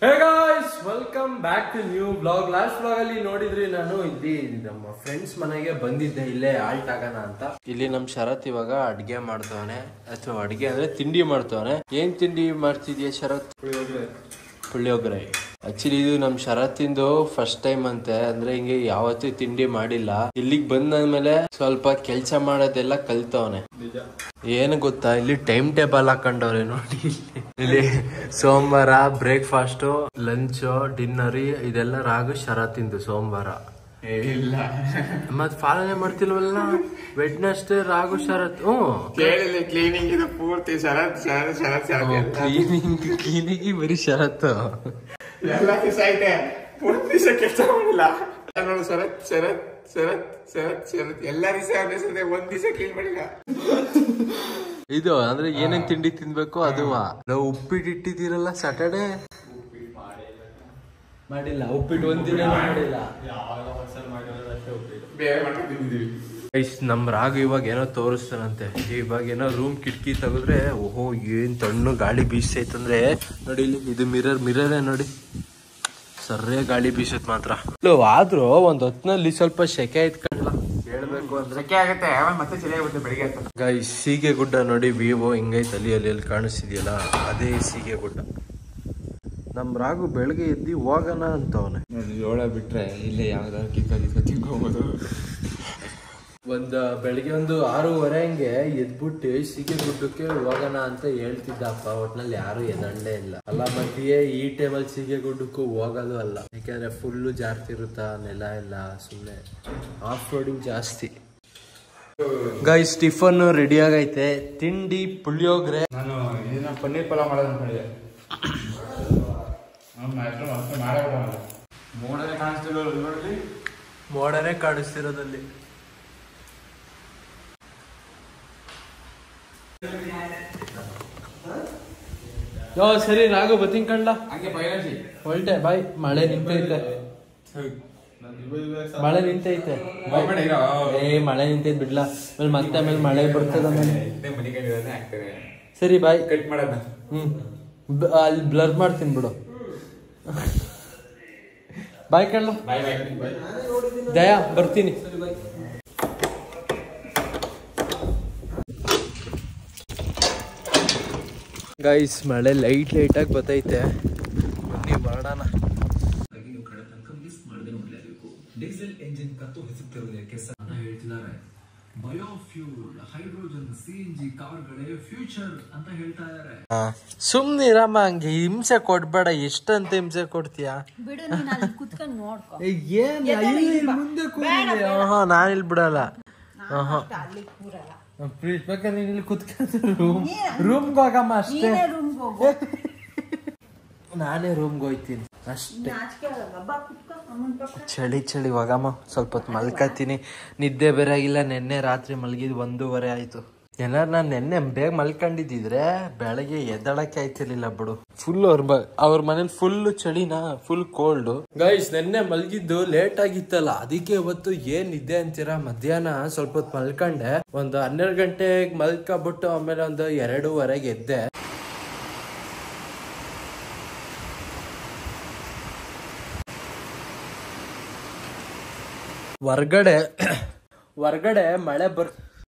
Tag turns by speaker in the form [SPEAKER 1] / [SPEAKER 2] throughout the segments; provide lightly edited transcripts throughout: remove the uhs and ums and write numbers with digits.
[SPEAKER 1] Hey guys, welcome back to new vlog. Last vlog ಅಲ್ಲಿ ನೋಡಿದ್ರಿ ನಾನು ಇಲ್ಲಿ ನಮ್ಮ ಫ್ರೆಂಡ್ಸ್ ಮನೆಗೆ ಬಂದಿದ್ದೆ, ಇಲ್ಲೇ ಆಲ್ಟ್ ಆಗೋಣ ಅಂತ. ಇಲ್ಲಿ ನಮ್ ಶರತ್ ಇವಾಗ ಅಡ್ಗೆ ಮಾಡ್ತವನೆ, ಅಥವಾ ಅಡ್ಗೆ ಅಂದ್ರೆ ತಿಂಡಿ ಮಾಡ್ತವನೆ. ಏನ್ ತಿಂಡಿ ಮಾಡ್ತಿದ್ಯಾ ಶರತ್? ಪುಳಿಯೋಗರೆ. ಆಕ್ಚುಲಿ ಇದು ನಮ್ ಶರತ್ತಿಂದು ಫಸ್ಟ್ ಟೈಮ್ ಅಂತೆ, ಅಂದ್ರೆ ಹಿಂಗೆ ಯಾವತ್ತೂ ತಿಂಡಿ ಮಾಡಿಲ್ಲ. ಇಲ್ಲಿಗೆ ಬಂದ್ಮೇಲೆ ಸ್ವಲ್ಪ ಕೆಲ್ಸ ಮಾಡೋದೆಲ್ಲ ಕಲ್ತವನೆ. ಏನು ಗೊತ್ತಾ, ಇಲ್ಲಿ ಟೈಮ್ ಟೇಬಲ್ ಹಾಕೊಂಡವ್ರೆ ನೋಡಿ. ಇಲ್ಲಿ ಸೋಮವಾರ ಬ್ರೇಕ್ಫಾಸ್ಟ್, ಲಂಚ್, ಡಿನ್ನರ್ ಇದೆಲ್ಲ ರಾಗು ಶರತ್ತಿಂದು ಸೋಮವಾರ.
[SPEAKER 2] ಇಲ್ಲ
[SPEAKER 1] ಮತ್ ಫಾಲನೆ ಮಾಡ್ತಿಲ್ವಲ್ಲ. ವೆಡ್ನೆಸ್ಡೇ ರಾಗು ಶರತ್.
[SPEAKER 2] ಕ್ಲೀನಿಂಗ್ ಇದು ಪೂರ್ತಿ ಶರತ್
[SPEAKER 1] ಕ್ಲೀನಿಂಗ್ ಬರೀ ಶರತ್.
[SPEAKER 2] ಎಲ್ಲ ದಿವಸ ಐತೆ, ಪೂರ್ತಿ ದಿವಸ ಕೆಲಸ ಮಾಡಿಲ್ಲ ನೋಡು. ಶರತ್ ಶರತ್ ಶರತ್ ಶರತ್ ಶರತ್ ಎಲ್ಲ ದಿವಸ ಒಂದ್ ದಿವಸ ಕ್ಲೀನ್ ಮಾಡಿಲ್ಲ.
[SPEAKER 1] ಇದು ಅಂದ್ರೆ ಏನೇನ್ ತಿಂಡಿ ತಿನ್ಬೇಕು ಅದು. ನಾವು ಉಪ್ಪಿಟ್ಟು ಇಟ್ಟಿದ್ದೀರಲ್ಲ ಸ್ಯಾಟರ್ಡೆ ಮಾಡಿಲ್ಲ. ಉಪ್ಪಿಟ್ಟು ಒಂದಿನ ಮಾಡಿಲ್ಲ. ನಮ್ ರಾಗು ಇವಾಗ ಏನೋ ತೋರಿಸ್ತಾನಂತೆ. ಇವಾಗ ಏನೋ ರೂಮ್ ಕಿಟಕಿ ತೆಗೆದ್ರೆ ಓಹೋ ಏನ್ ತಣ್ಣು ಗಾಳಿ ಬೀಸೈತಂದ್ರೆ ನೋಡಿ. ಇಲ್ಲಿ ಇದು ಮಿರರೇ ನೋಡಿ, ಸರ್ರೇ ಗಾಳಿ ಬೀಸತ್ ಮಾತ್ರ. ಆದ್ರೂ ಒಂದ್ ಹೊತ್ನಲ್ಲಿ ಸ್ವಲ್ಪ ಶೆಕೆ ಇತ್ಕೊಂಡ್ಲ ಹೇಳ್ಬೇಕು ಅಂದ್ರೆ.
[SPEAKER 2] ಶೆಕೆ ಆಗುತ್ತೆ, ಮತ್ತೆ ಚಳಿ ಆಗುತ್ತೆ ಬೆಳಿಗ್ಗೆ ಅಂತ.
[SPEAKER 1] ಗಾಯ್ಸ್ ಸೀಗೆ ಗುಡ್ಡ ನೋಡಿ, ವಿವೋ ಹಿಂಗೈತೆ ಅಲ್ಲಿ ಕಾಣಿಸ್ತಿದ್ಯಲ್ಲ, ಅದೇ ಸೀಗೆ ಗುಡ್ಡ. ನಮ್ ರಾಗು ಬೆಳಗ್ಗೆ ಎದ್ದು ಹೋಗೋಣ ಅಂತವನೆ.
[SPEAKER 2] ಜೋಳ ಬಿಟ್ರೆ ಇಲ್ಲೇ ಯಾವ್ದಾದ್ರು ಕಿತ್ತ ತಿನ್ಕೋಬಹುದು.
[SPEAKER 1] ಬೆಳಿಗ್ಗೆ 6:30 ಹಂಗೆ ಎದ್ಬಿಟ್ಟು ಸೀಗೆ ಗುಡ್ಡಕ್ಕೆ ಹೋಗೋಣ ಅಂತ ಹೇಳ್ತಿದ್ದಪ್ಪ. ಒಟ್ನಲ್ಲಿ ಯಾರು ಎದಂಡೇ ಇಲ್ಲ ಅಲ್ಲ. ಮತ್ತೆ ಈ ಟೈಮಲ್ಲಿ ಸೀಗೆ ಗುಡ್ಡಕ್ಕೂ ಹೋಗೋದು ಅಲ್ಲ, ಯಾಕಂದ್ರೆ ಫುಲ್ಲು ಜಾರ್ತಿರುತ್ತಾ ನೆಲ ಎಲ್ಲ. ಸುಮ್ಮನೆ ಆಫ್ ರೋಡಿಂಗ್ ಜಾಸ್ತಿ. ಗೈಸ್ ಟಿಫನ್ ರೆಡಿ ಆಗೈತೆ. ತಿಂಡಿ ಪುಳಿಯೋಗರೆ.
[SPEAKER 2] ನಾನು ಇದನ್ನ ಪನ್ನೀರ್ ಪಲಾವ್ ಮಾಡೋದು ಅನ್ಕೊಂಡಿದ್ದೆ. ಮೋಡನೇ ಕಾಣಿಸ್ತಿರೋದು,
[SPEAKER 1] ಮೋಡನೇ ಕಾಣಿಸ್ತಿರೋದಲ್ಲಿ. ಯೋ ಸರಿ ರಾಘು ಬತ್ತಿಂಗ್ ಕಂಡ್ಲ ಹೊಲ್ಟೆ ಬಾಯ್. ಮಳೆ ನಿಂತೈತೆ, ಮಳೆ ನಿಂತೈತೆ. ಮಳೆ ನಿಂತೈತೆ ಬಿಡ್ಲಾ. ಆಮೇಲೆ ಮಳೆ ಬರ್ತದ. ಸರಿ ಬಾಯ್.
[SPEAKER 2] ಕಟ್ ಮಾಡೋಣ.
[SPEAKER 1] ಅಲ್ಲಿ ಬ್ಲರ್ ಮಾಡ್ತೀನಿ ಬಿಡು. ಬಾಯ್ ಕಣ್ಣ. ದಯಾ ಬರ್ತೀನಿ. ಗೈಸ್ ಮಳೆ ಲೈಟ್ ಆಗಿ ಬರ್ತೈತೆ. ಬನ್ನಿ ಮಾಡೋಣ.
[SPEAKER 3] ಡೀಸೆಲ್ ಎಂಜಿನ್ ಕತ್ತು ಹೆಸುತ್ತಿರುವುದಕ್ಕೆ ಹೇಳ್ತಿದ್ದಾರೆ. ಬಯೋಫ್ಯೂಲ್, ಹೈಡ್ರೋಜನ್, CNG ಕಾರ್ಗಳೇ ಫ್ಯೂಚರ್ ಅಂತ ಹೇಳ್ತಾ ಇದ್ದಾರೆ.
[SPEAKER 1] ಸುಮ್ನಿರಮ್ಮ, ಹಂಗೆ ಹಿಂಸೆ ಕೊಡ್ಬೇಡ. ಎಷ್ಟಂತ ಹಿಂಸೆ ಕೊಡ್ತೀಯಾ? ನಾನು ಇಲ್ಲಿ ಬಿಡಲ್ಲ. ಬೇಕಾದ್ರೆ ನೀನ್ ಇಲ್ಲಿ ಕುತ್ಕೊಂತ ರೂಮ್ಗೆ ಹೋಗಮ್ಮ ಅಷ್ಟೇ. ನಾನೇ ರೂಮ್ಗೆ ಹೋಯ್ತೀನಿ ಅಷ್ಟೇ. ಚಳಿ ಹೋಗಮ್ಮ. ಸ್ವಲ್ಪ ಹೊತ್ತು ಮಲ್ಕತೀನಿ. ನಿದ್ದೆ ಬೇರೆ ಆಗಿಲ್ಲ. ನೆನ್ನೆ ರಾತ್ರಿ ಮಲಗಿದ್ 1:30 ಆಯ್ತು. ಏನಾರು ನಾನು ನೆನ್ನೆ ಬೇಗ ಮಲ್ಕೊಂಡಿದ್ದಿದ್ರೆ ಬೆಳಗ್ಗೆ ಎದ್ದಳಕ್ಕೆ ಆಯ್ತಿರ್ಲಿಲ್ಲ ಬಿಡು. ಫುಲ್ ಅವ್ರ ಮನೇಲಿ ಫುಲ್ ಚಳಿನಾ, ಫುಲ್ ಕೋಲ್ಡ್. ಗೈಸ್ ನೆನ್ನೆ ಮಲ್ಗಿದ್ದು ಲೇಟ್ ಆಗಿತ್ತಲ್ಲ, ಅದಕ್ಕೆ ಇವತ್ತು ಏನ್ ನಿದ್ದೆ ಅಂತೀರಾ. ಮಧ್ಯಾಹ್ನ ಸ್ವಲ್ಪ ಹೊತ್ತು ಮಲ್ಕೊಂಡೆ. 12 ಗಂಟೆಗೆ ಮಲ್ಕೊಬಿಟ್ಟು ಆಮೇಲೆ 2:30 ಎದ್ದೆ. ಹೊರ್ಗಡೆ ಮಳೆ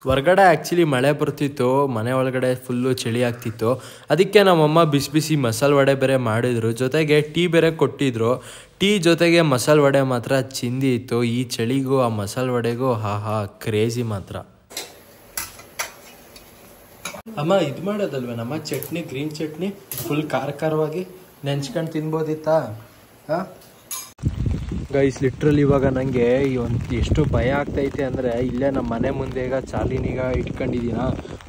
[SPEAKER 1] ಹೊರ್ಗಡೆ ಆಕ್ಚುಲಿ ಮಳೆ ಬರ್ತಿತ್ತು. ಮನೆ ಒಳಗಡೆ ಫುಲ್ಲು ಚಳಿ ಆಗ್ತಿತ್ತು. ಅದಕ್ಕೆ ನಮ್ಮಮ್ಮ ಬಿಸಿ ಮಸಾಲೆ ವಡೆ ಬೇರೆ ಮಾಡಿದ್ರು, ಜೊತೆಗೆ ಟೀ ಬೇರೆ ಕೊಟ್ಟಿದ್ರು. ಟೀ ಜೊತೆಗೆ ಮಸಾಲೆ ವಡೆ ಮಾತ್ರ ಚಿಂದಿ ಇತ್ತು. ಈ ಚಳಿಗೂ ಆ ಮಸಾಲೆ ವಡೆಗೂ ಕ್ರೇಜಿ ಮಾತ್ರ. ಅಮ್ಮ ಇದು ಮಾಡೋದಲ್ವೇ ನಮ್ಮ ಚಟ್ನಿ, ಗ್ರೀನ್ ಚಟ್ನಿ ಫುಲ್ ಖಾರವಾಗಿ ನೆಂಚ್ಕೊಂಡು ತಿನ್ಬೋದಿತ್ತಾ? ಗೈಸ್ ಲಿಟ್ರಲಿ ಇವಾಗ ನಂಗೆ ಎಷ್ಟು ಭಯ ಆಗ್ತೈತೆ ಅಂದ್ರೆ, ಇಲ್ಲೇ ನಮ್ಮ ಮನೆ ಮುಂದೆ ಈಗ ಚಾಲಿನೀಗ ಇಟ್ಕೊಂಡಿದ್ದೀನ.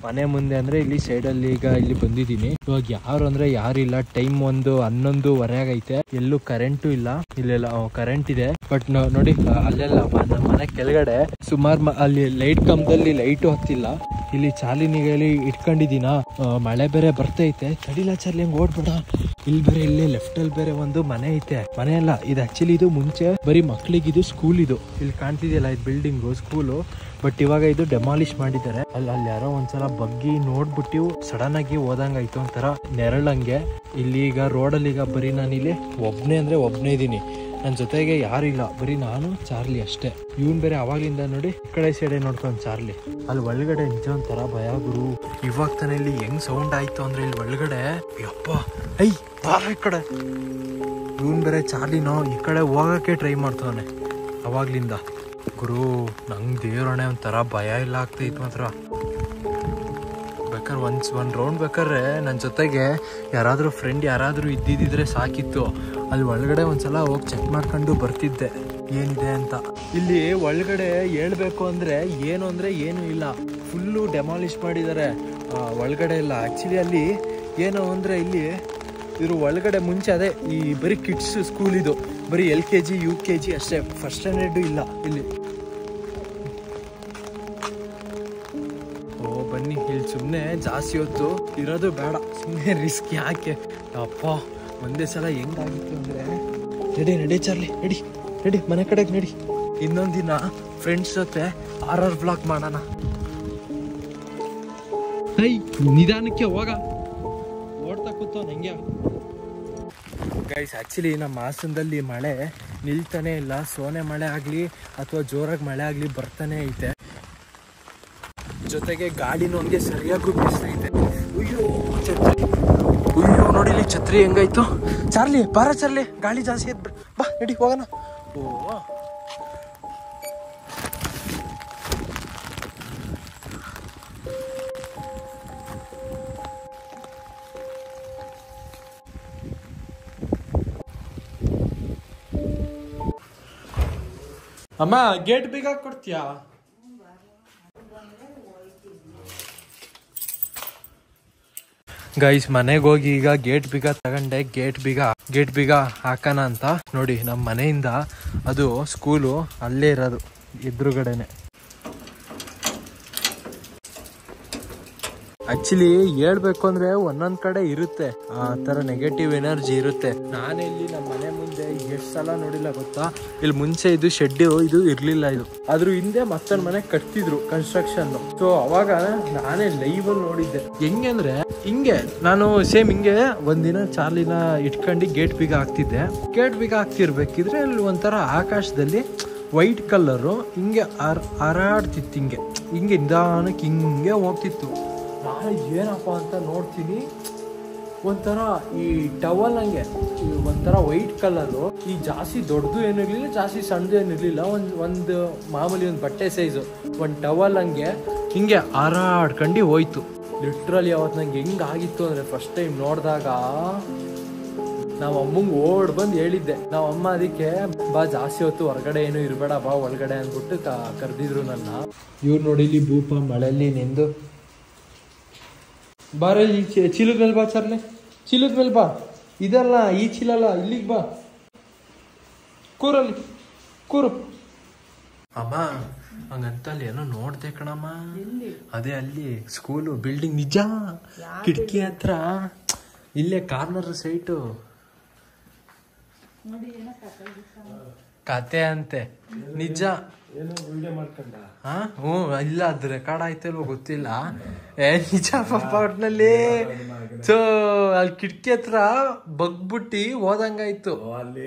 [SPEAKER 1] ಮನೆ ಮುಂದೆ ಅಂದ್ರೆ ಇಲ್ಲಿ ಸೈಡಲ್ಲಿ ಈಗ ಇಲ್ಲಿ ಬಂದಿದ್ದೀನಿ. ಇವಾಗ ಯಾರು ಅಂದ್ರೆ ಯಾರಿಲ್ಲ. ಟೈಮ್ 11:30 ಆಗೈತೆ. ಎಲ್ಲೂ ಕರೆಂಟು ಇಲ್ಲ. ಇಲ್ಲೆಲ್ಲ ಕರೆಂಟ್ ಇದೆ, ಬಟ್ ನೋಡಿ ಅಲ್ಲೆಲ್ಲ ಮನೆ ಕೆಳಗಡೆ ಸುಮಾರು ಅಲ್ಲಿ ಲೈಟ್ ಕಂಬದಲ್ಲಿ ಲೈಟು ಹತ್ತಿಲ್ಲ. ಇಲ್ಲಿ ಚಾಲಿನಿಗಲ್ಲಿ ಇಟ್ಕೊಂಡಿದ್ದೀನ. ಮಳೆ ಬೇರೆ ಬರ್ತೈತೆ. ತಡಿಲ ಚಾರ್ಲಿ ಹಂಗೆ ಓಡ್ಬೇಡ. ಇಲ್ಲಿ ಬೇರೆ ಇಲ್ಲೇ ಲೆಫ್ಟ್ ಅಲ್ಲಿ ಬೇರೆ ಒಂದು ಮನೆ ಐತೆ. ಮನೆ ಅಲ್ಲ ಇದು, ಆಕ್ಚುಲಿ ಇದು ಮುಂಚೆ ಬರೀ ಮಕ್ಳಿಗಿದು ಸ್ಕೂಲ್. ಇದು ಇಲ್ಲಿ ಕಾಣ್ತಿದೆಯಲ್ಲ, ಇದು ಬಿಲ್ಡಿಂಗು ಸ್ಕೂಲು. ಬಟ್ ಇವಾಗ ಇದು ಡೆಮಾಲಿಷ್ ಮಾಡಿದ್ದಾರೆ. ಅಲ್ಲಿ ಯಾರೋ ಒಂದ್ಸಲ ಬಗ್ಗಿ ನೋಡ್ಬಿಟ್ಟು ಸಡನ್ ಆಗಿ ಹೋದಂಗಾಯ್ತು, ಒಂಥರ ನೆರಳಂಗೆ. ಇಲ್ಲಿ ಈಗ ರೋಡಲ್ಲಿ ಈಗ ಬರೀ ನಾನಿಲ್ಲಿ ಒಬ್ನೇ ಇದ್ದೀನಿ, ನನ್ನ ಜೊತೆಗೆ ಯಾರು ಇಲ್ಲ, ಬರೀ ನಾನು ಚಾರ್ಲಿ ಅಷ್ಟೇ. ಇವನ್ ಬೇರೆ ಅವಾಗ್ಲಿಂದ ನೋಡಿ ಈ ಕಡೆ ಸೈಡೆ ನೋಡ್ಕೊಂಡು ಚಾರ್ಲಿ. ಅಲ್ಲಿ ಒಳಗಡೆ ನಿಜ ಒಂಥರ ಭಯ ಗುರು. ಇವಾಗ ತಾನೆ ಇಲ್ಲಿ ಹೆಂಗ್ ಸೌಂಡ್ ಆಯ್ತು ಅಂದ್ರೆ ಇಲ್ಲಿ ಒಳಗಡೆ ಯಪ್ಪ ಐ ಬಾರ ಈ ಕಡೆ. ಇವನ್ ಬೇರೆ ಚಾರ್ಲಿನೋ ಈ ಕಡೆ ಹೋಗಕ್ಕೆ ಟ್ರೈ ಮಾಡ್ತವನೆ ಅವಾಗ್ಲಿಂದ. ಗುರು ನಂಗೆ ದೇವ್ರಣೆ ಒಂಥರ ಭಯ ಇಲ್ಲ ಆಗ್ತೈತ್ ಮಾತ್ರ. ಬೇಕಾದ್ರೆ ಒಂದ್ ರೌಂಡ್ ಬೇಕಾದ್ರೆ ನನ್ನ ಜೊತೆಗೆ ಯಾರಾದರೂ ಫ್ರೆಂಡ್ ಯಾರಾದರೂ ಇದ್ದಿದ್ರೆ ಸಾಕಿತ್ತು. ಅಲ್ಲಿ ಒಳಗಡೆ ಒಂದ್ಸಲ ಹೋಗಿ ಚೆಕ್ ಮಾಡ್ಕೊಂಡು ಬರ್ತಿದ್ದೆ ಏನಿದೆ ಅಂತ. ಇಲ್ಲಿ ಒಳಗಡೆ ಹೇಳ್ಬೇಕು ಅಂದರೆ ಏನು ಇಲ್ಲ, ಫುಲ್ಲು ಡೆಮಾಲಿಷ್ ಮಾಡಿದ್ದಾರೆ ಒಳಗಡೆ ಎಲ್ಲ. ಆ್ಯಕ್ಚುಲಿ ಅಲ್ಲಿ ಏನು ಅಂದರೆ ಇಲ್ಲಿ ಇದ್ರ ಒಳಗಡೆ ಮುಂಚೆ ಅದೇ ಈ ಬರೀ ಕಿಡ್ಸ್ ಸ್ಕೂಲ್, ಇದು ಬರೀ LKG UKG ಅಷ್ಟೇ, ಫಸ್ಟ್ ಸ್ಟ್ಯಾಂಡರ್ಡು ಇಲ್ಲ ಇಲ್ಲಿ. ಬನ್ನಿ ಇಲ್ಲಿ ಸುಮ್ಮನೆ ಜಾಸ್ತಿ ಹೊತ್ತು ಇರೋದು ಬೇಡ, ಸುಮ್ಮನೆ ರಿಸ್ಕ್ ಯಾಕೆ ಅಪ್ಪ. ಒಂದೇ ಸಲ ಹೆಂಗಾಗಿತ್ತು ಅಂದರೆ ನಡಿ ಚಾರ್ಲಿ ನಡಿ ಮನೆ ಕಡೆಗೆ ನಡಿ. ಇನ್ನೊಂದು ದಿನ ಫ್ರೆಂಡ್ಸ್ ಜೊತೆ RR ಬ್ಲಾಗ್ ಮಾಡೋಣ. ನಿಧಾನಕ್ಕೆ ಹೋಗ ಓಡ್ತಾ ಕೂತೋ ನಂಗೆ. ಗೈಸ್ ಆ್ಯಕ್ಚುಲಿ ನಮ್ಮ ಹಾಸನದಲ್ಲಿ ಮಳೆ ನಿಲ್ತಾನೆ ಇಲ್ಲ. ಸೋನೆ ಮಳೆ ಆಗಲಿ ಅಥವಾ ಜೋರಾಗಿ ಮಳೆ ಆಗಲಿ ಬರ್ತಾನೆ ಐತೆ. ಜೊತೆಗೆ ಗಾಡಿನೂ ಹಂಗೆ ಸರಿಯಾಗಿ ಬೀಸ್ತೈತೆ. ಅಯ್ಯೋ ನೋಡಿಲಿ ಛತ್ರಿ ಹೆಂಗಾಯ್ತು. ಚಾರ್ಲಿ ಬಾರ ಚಾರ್ಲಿ, ಗಾಳಿ ಜಾಸ್ತಿ ಐತ್ ಬಾ ನಡಿ ಹೋಗೋಣ. ಓ ಅಮ್ಮ ಗೇಟ್ ಬೀಗ ಕೊಡ್ತೀಯಾ? ಗೈಸ್ ಮನೆಗೆ ಹೋಗಿ ಈಗ ಗೇಟ್ ಬೀಗ ತಗೊಂಡೆ. ಗೇಟ್ ಬೀಗ ಹಾಕೋಣ ಅಂತ ನೋಡಿ. ನಮ್ಮ ಮನೆಯಿಂದ ಅದು ಸ್ಕೂಲು ಅಲ್ಲೇ ಇರೋದು, ಎದುರುಗಡೆನೆ. ಆಕ್ಚುಲಿ ಹೇಳ್ಬೇಕು ಅಂದ್ರೆ ಒಂದೊಂದ್ ಕಡೆ ಇರುತ್ತೆ ಆ ತರ ನೆಗೆಟಿವ್ ಎನರ್ಜಿ ಇರುತ್ತೆ. ನಾನಿಲ್ಲಿ ನಮ್ಮ ಮನೆ ಮುಂದೆ ಎಷ್ಟು ಸಲ ನೋಡಿಲ್ಲ ಗೊತ್ತಾ. ಇಲ್ಲಿ ಮುಂಚೆ ಇದು ಶೆಡ್ ಇದು ಇರ್ಲಿಲ್ಲ, ಇದು ಅದ್ರ ಹಿಂದೆ ಮತ್ತೊಂದ್ ಮನೆ ಕಟ್ತಿದ್ರು ಕನ್ಸ್ಟ್ರಕ್ಷನ್. ಸೊ ಅವಾಗ ನಾನೇ ಲೈವ್ ಅಲ್ಲಿ ನೋಡಿದ್ದೆ. ಹೆಂಗೆ ಅಂದ್ರೆ ಹಿಂಗೆ ನಾನು ಸೇಮ್ ಹಿಂಗೆ ಒಂದಿನ ಚಾರ್ಲಿನ ಇಟ್ಕೊಂಡು ಗೇಟ್ ಬೀಗ ಹಾಕ್ತಿದ್ದೆ. ಗೇಟ್ ಬೀಗ ಹಾಕ್ತಿರ್ಬೇಕಿದ್ರೆ ಅಲ್ಲಿ ಒಂಥರ ಆಕಾಶದಲ್ಲಿ ವೈಟ್ ಕಲರು ಹಿಂಗೆ ಹಾರಾಡ್ತಿತ್ತು, ಹಿಂಗೆ ನಿಧಾನಕ್ಕೆ ಹಿಂಗೆ ಹೋಗ್ತಿತ್ತು. ನಾನು ಏನಪ್ಪ ಅಂತ ನೋಡ್ತೀನಿ, ಒಂಥರ ಈ ಟವಲ್ ಹಂಗೆ ಒಂಥರ ವೈಟ್ ಕಲರು. ಈ ಜಾಸ್ತಿ ದೊಡ್ಡದು ಏನಿರ್ಲಿಲ್ಲ, ಜಾಸ್ತಿ ಸಣ್ಣದು ಏನಿರ್ಲಿಲ್ಲ, ಒಂದು ಮಾಮೂಲಿ ಒಂದು ಬಟ್ಟೆ ಸೈಜು ಒಂದು ಟವಲ್ ಹಂಗೆ ಹಿಂಗೆ ಹಾರಾಡ್ಕೊಂಡು ಹೋಯ್ತು. ಲಿಟ್ರಲಿ ಅವತ್ತು ನಂಗೆ ಹೆಂಗಾಗಿತ್ತು ಅಂದರೆ ಫಸ್ಟ್ ಟೈಮ್ ನೋಡಿದಾಗ ನಾವು ಅಮ್ಮಂಗೆ ಓಡ್ ಬಂದು ಹೇಳಿದ್ದೆ. ನಾವು ಅಮ್ಮ ಅದಕ್ಕೆ ಬಾ ಜಾಸ್ತಿ ಹೊತ್ತು ಹೊರಗಡೆ ಏನು ಇರಬೇಡ ಬಾ ಒಳಗಡೆ ಅಂದ್ಬಿಟ್ಟು ಕರೆದಿದ್ರು ನನ್ನ. ಇವ್ರು ನೋಡಿ ಇಲ್ಲಿ ಭೂಪ ಮಳೆಯಲ್ಲಿ ನಿಂದು ಬಾರ ಈ ಚೀಲದ ಮೇಲೆ ಬಾ ಚಾರ್ಲಿ, ಚೀಲದ ಮೇಲೆ ಬಾ. ಇದಲ್ಲ ಈ ಚೀಲಲ್ಲ, ಇಲ್ಲಿಗೆ ಬಾ, ಕೂರಲ್ಲಿ ಕೂರು. ಅಮ್ಮ ಹಂಗಂತ ಅಲ್ಲಿ ಏನೋ ನೋಡ್ದೆ ಕಣಮ್ಮ. ಅದೇ ಅಲ್ಲಿ ಸ್ಕೂಲು ಬಿಲ್ಡಿಂಗ್ ನಿಜ, ಕಿಟಕಿ ಹತ್ರ ಇಲ್ಲೇ ಕಾರ್ನರ್ ಸೈಟು ಕತೆ ಅಂತೆ ನಿಜ. ಹ್ಞೂ ಇಲ್ಲ, ಅದು ರೆಕಾರ್ಡ್ ಆಯ್ತಲ್ವ ಗೊತ್ತಿಲ್ಲ. ನಿಜ ಪಾಪ ಒಟ್ನಲ್ಲಿ. ಸೊ ಅಲ್ಲಿ ಕಿಟಕಿ ಹತ್ರ ಬಗ್ಬಿಟ್ಟು ಹೋದಂಗಾಯ್ತು.
[SPEAKER 2] ಅಲ್ಲಿ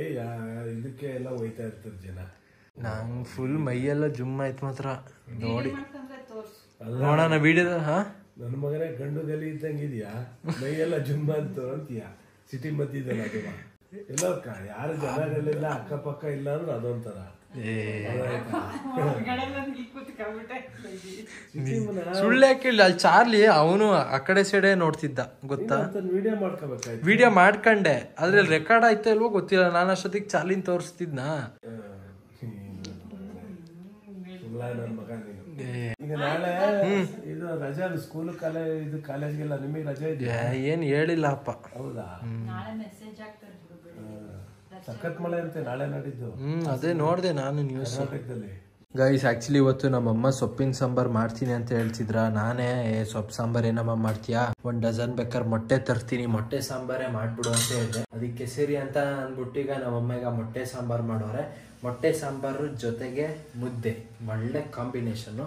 [SPEAKER 2] ಇದಕ್ಕೆ ಎಲ್ಲ ಹೋಯ್ತಾ ಇರ್ತಾರೆ ಜನ.
[SPEAKER 1] ನಂಗೆ ಫುಲ್ ಮೈಯೆಲ್ಲ ಜುಮ್ ಆಯ್ತು ಮಾತ್ರ ನೋಡಿ. ನೋಡೋಣ ವಿಡಿಯೋದ.
[SPEAKER 2] ನನ್ನ ಮಗನೇ ಗಂಡುದಲ್ಲಿ ಇದ್ದಂಗಿದ್ಯಾ, ಮೈಯೆಲ್ಲ ಜುಮ್ ಅಂತೀಯ. ಸಿಟಿ ಮಧ್ಯದಲ್ಲ ಅದು ಎಲ್ಲ ಯಾರು ಜನಗಳೆಲ್ಲ ಅಕ್ಕಪಕ್ಕ ಇಲ್ಲ ಅಂದ್ರೆ ಅದೊಂಥರ
[SPEAKER 1] ಸುಳ್ಳು ಕೇಳಿ. ಅಲ್ಲಿ ಚಾರ್ಲಿ ಅವನು ಆ ಕಡೆ ಸೈಡೆ ನೋಡ್ತಿದ್ದ ಗೊತ್ತಾ. ವಿಡಿಯೋ ಮಾಡ್ಕೊಂಡೆ, ಅದ್ರಲ್ಲಿ ರೆಕಾರ್ಡ್ ಆಯ್ತಾ ಇಲ್ವೋ ಗೊತ್ತಿಲ್ಲ. ನಾನು ಅಷ್ಟೊತ್ತಿಗೆ ಚಾರ್ಲಿನ ತೋರಿಸ್ತಿದ್ನ.
[SPEAKER 2] ಈಗ ನಾಳೆ ಇದು ರಜೆ, ಸ್ಕೂಲ್ ಕಾಲೇಜ್ಗೆಲ್ಲ ನಿಮಗೆ ರಜೆ ಇದೆಯಾ?
[SPEAKER 1] ಏನ್ ಹೇಳಿಲ್ಲ ಅಪ್ಪ.
[SPEAKER 2] ಹೌದಾ, ಸಖತ್ ಮಳೆ ಅಂತೆ ನಾಳೆ ನಾಡಿದ್ದು.
[SPEAKER 1] ಅದೇ ನೋಡ್ದೆ ನಾನು ನ್ಯೂಸ್.
[SPEAKER 2] ಕರ್ನಾಟಕದಲ್ಲಿ
[SPEAKER 1] ಗೈಸ್ ಆಕ್ಚುಲಿ ಇವತ್ತು ನಮ್ಮಮ್ಮ ಸೊಪ್ಪಿನ ಸಾಂಬಾರ್ ಮಾಡ್ತೀನಿ ಅಂತ ಹೇಳ್ತಿದ್ರ. ನಾನೇ ಸೊಪ್ಪು ಸಾಂಬಾರ್ ಏನಮ್ಮ ಮಾಡ್ತೀಯಾ, 1 ಡಜನ್ ಬೇಕಾದ್ರೆ ಮೊಟ್ಟೆ ತರ್ತೀನಿ, ಮೊಟ್ಟೆ ಸಾಂಬಾರೇ ಮಾಡ್ಬಿಡು ಅಂತ ಹೇಳಿದೆ. ಅದಕ್ಕೆ ಸರಿ ಅಂತ ಅಂದ್ಬಿಟ್ಟು ಈಗ ನಮ್ಮಮ್ಮ ಈಗ ಮೊಟ್ಟೆ ಸಾಂಬಾರ್ ಮಾಡೋರೆ. ಮೊಟ್ಟೆ ಸಾಂಬಾರು ಜೊತೆಗೆ ಮುದ್ದೆ, ಒಳ್ಳೆ ಕಾಂಬಿನೇಷನ್.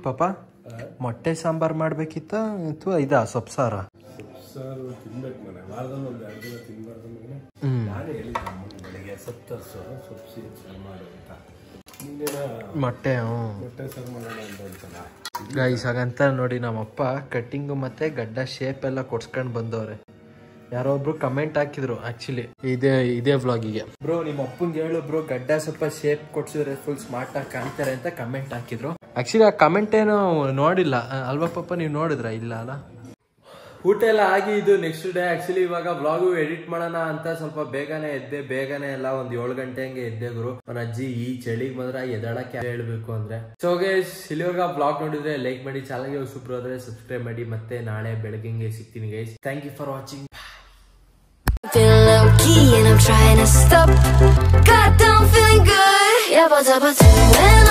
[SPEAKER 1] ಪಾಪ ಮೊಟ್ಟೆ ಸಾಂಬಾರ್ ಮಾಡ್ಬೇಕಿತ್ತ ಅಥವಾ ಇದಾ ಸೊಪ್ಪು ಸಾರ?
[SPEAKER 2] ಸಾರು ತಿನ್ಬೇಕು ಮನೆ, ವಾರದಲ್ಲಿ ಒಂದು 2 ದಿನ ತಿನ್ಬಾರ್ದು ಮನೆ. ನಾನೇ ಹೇಳಿದ್ದೆ ಅಮ್ಮನ ಬೆಳಿಗ್ಗೆ ಸೊಪ್ಪು ತರಿಸೋ, ಸೊಪ್ಪು ಸಾರು ಮಾಡು ಅಂತ.
[SPEAKER 1] ಮೊಟ್ಟೆ
[SPEAKER 2] ಸಾರು ಮಾಡೋಣ ಅಂತ ಹೇಳ್ತಾನ.
[SPEAKER 1] ಗೈಸ್ ಹಾಗಂತ ನೋಡಿ ನಮ್ಮಪ್ಪ ಕಟ್ಟಿಂಗು ಮತ್ತೆ ಗಡ್ಡ ಶೇಪ್ ಎಲ್ಲ ಕೊಡ್ಸ್ಕೊಂಡ್ ಬಂದವ್ರೆ. ಯಾರೋ ಒಬ್ರು ಕಮೆಂಟ್ ಹಾಕಿದ್ರು ಆಕ್ಚುಲಿ ಇದೇ ವ್ಲಾಗಿಗೆ, ಬ್ರೋ ನಿಮ್ಮ ಅಪ್ಪಂಗೆ ಹೇಳು ಬ್ರೋ ಗಡ್ಡ ಸ್ವಲ್ಪ ಶೇಪ್ ಕೊಡ್ಸಿದ್ರೆ ಫುಲ್ ಸ್ಮಾರ್ಟ್ ಆಗಿ ಕಾಣ್ತಾರೆ ಅಂತ ಕಮೆಂಟ್ ಹಾಕಿದ್ರು. ಆಕ್ಚುಲಿ ಆ ಕಮೆಂಟ್ ಏನು ನೋಡಿಲ್ಲ ಅಲ್ವಾ ಪಾಪ, ನೀವು ನೋಡಿದ್ರ? ಇಲ್ಲ ಅಲ್ಲ. ಊಟ ಎಲ್ಲ ಆಗಿ ಇದು ನೆಕ್ಸ್ಟ್ ಡೇ. ಆಕ್ಚುಲಿ ಇವಾಗ ವ್ಲಾಗು ಎಡಿಟ್ ಮಾಡೋಣ ಅಂತ ಸ್ವಲ್ಪ ಬೇಗನೆ ಎದ್ದೆ. ಬೇಗನೆ ಎಲ್ಲ ಒಂದ್ 7 ಗಂಟೆ ಹಂಗೆ ಎದ್ದೆ ಗುರು. ನನ್ನ ಅಜ್ಜಿ ಈ ಚಳಿಗೆ ಮಾತ್ರ ಎದಳಕ್ಕೆ ಹೇಳ್ಬೇಕು ಅಂದ್ರೆ. ಸೊ ಗೈಸ್ ಇಲ್ಲಿವಾಗ ವ್ಲಾಗ್ ನೋಡಿದ್ರೆ ಲೈಕ್ ಮಾಡಿ, ಚಾನಲ್ಗೆ ಹೊಸಬ್ರು ಆದ್ರೆ ಸಬ್ಸ್ಕ್ರೈಬ್ ಮಾಡಿ. ಮತ್ತೆ ನಾಳೆ ಬೆಳಗ್ಗೆ ಸಿಗ್ತೀನಿ guys. Thank you for watching.
[SPEAKER 4] Feeling low key and I'm trying to stop. Goddamn feeling good. Yeah, but when